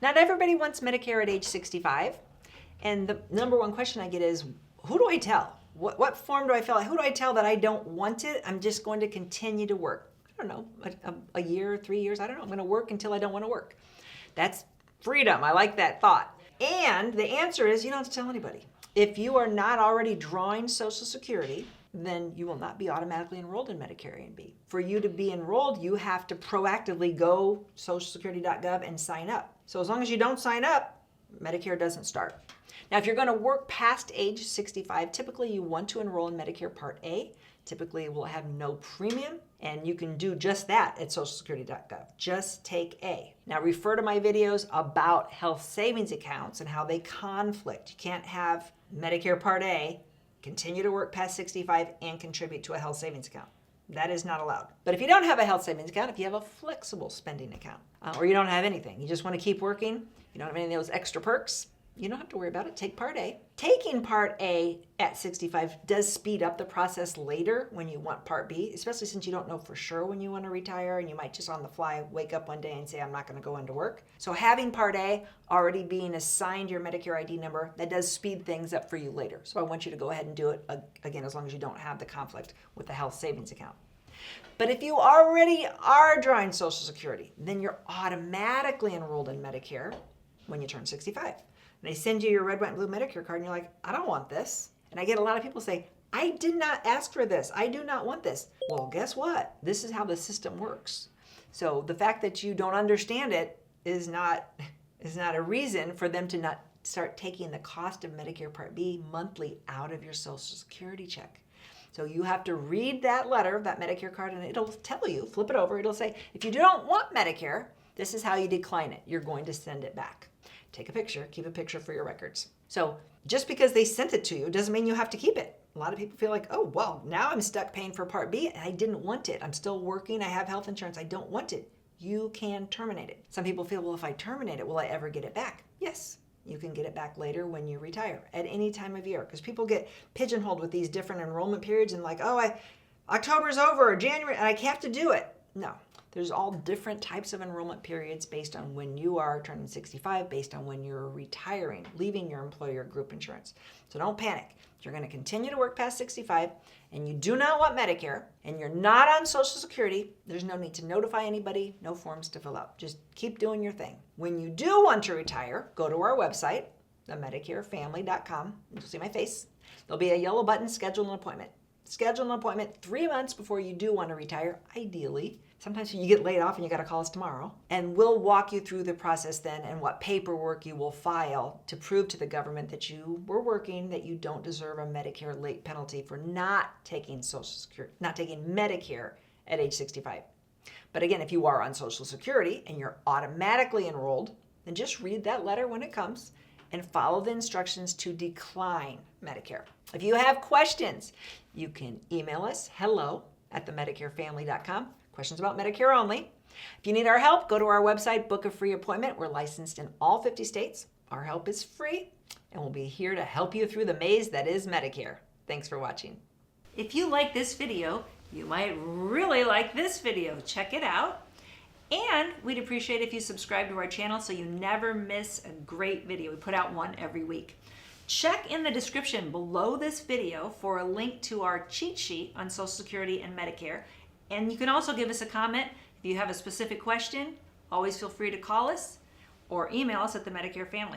Not everybody wants Medicare at age 65. And the number one question I get is, who do I tell? What form do I fill out? Who do I tell that I don't want it? I'm just going to continue to work. I don't know, a year, 3 years, I don't know. I'm going to work until I don't want to work. That's freedom. I like that thought. And the answer is you don't have to tell anybody. If you are not already drawing Social Security, then you will not be automatically enrolled in Medicare A and B. For you to be enrolled, you have to proactively go socialsecurity.gov and sign up. So as long as you don't sign up, Medicare doesn't start. Now, if you're going to work past age 65, typically you want to enroll in Medicare Part A. Typically, it will have no premium, and you can do just that at socialsecurity.gov. Just take A. Now, refer to my videos about health savings accounts and how they conflict. You can't have Medicare Part A, continue to work past 65, and contribute to a health savings account. That is not allowed. But if you don't have a health savings account, if you have a flexible spending account, or you don't have anything, you just want to keep working, you don't have any of those extra perks, you don't have to worry about it. Take Part A. Taking Part A at 65 does speed up the process later when you want Part B, especially since you don't know for sure when you want to retire, and you might just on the fly wake up one day and say, I'm not going to go into work. So having Part A already being assigned your Medicare ID number, that does speed things up for you later. So I want you to go ahead and do it, again, as long as you don't have the conflict with the health savings account. But if you already are drawing Social Security, then you're automatically enrolled in Medicare when you turn 65. And they send you your red, white, and blue Medicare card, and you're like, I don't want this. And I get a lot of people say, I did not ask for this. I do not want this. Well, guess what? This is how the system works. So the fact that you don't understand it is not a reason for them to not start taking the cost of Medicare Part B monthly out of your Social Security check. So you have to read that letter, that Medicare card, and it'll tell you, flip it over, it'll say, if you don't want Medicare, this is how you decline it. You're going to send it back. Take a picture, keep a picture for your records. So just because they sent it to you doesn't mean you have to keep it. A lot of people feel like, oh, well, now I'm stuck paying for Part B and I didn't want it. I'm still working, I have health insurance, I don't want it. You can terminate it. Some people feel, well, if I terminate it, will I ever get it back? Yes, you can get it back later when you retire at any time of year, because people get pigeonholed with these different enrollment periods and like, oh, October's over, or January, and I have to do it. No. There's all different types of enrollment periods based on when you are turning 65, based on when you're retiring, leaving your employer group insurance. So don't panic. If you're going to continue to work past 65 and you do not want Medicare and you're not on Social Security, there's no need to notify anybody, no forms to fill out. Just keep doing your thing. When you do want to retire, go to our website, theMedicareFamily.com. You'll see my face. There'll be a yellow button, schedule an appointment. Schedule an appointment 3 months before you do want to retire, ideally. Sometimes you get laid off and you got to call us tomorrow. And we'll walk you through the process then and what paperwork you will file to prove to the government that you were working, that you don't deserve a Medicare late penalty for not taking Social Security, not taking Medicare at age 65. But again, if you are on Social Security and you're automatically enrolled, then just read that letter when it comes and follow the instructions to decline Medicare. If you have questions, you can email us, hello@theMedicareFamily.com. Questions about Medicare only. If you need our help, go to our website, book a free appointment. We're licensed in all 50 states. Our help is free, and we'll be here to help you through the maze that is Medicare. Thanks for watching. If you like this video, you might really like this video. Check it out. And we'd appreciate if you subscribe to our channel so you never miss a great video. We put out one every week. Check in the description below this video for a link to our cheat sheet on Social Security and Medicare. And you can also give us a comment if you have a specific question. Always feel free to call us or email us at the Medicare Family.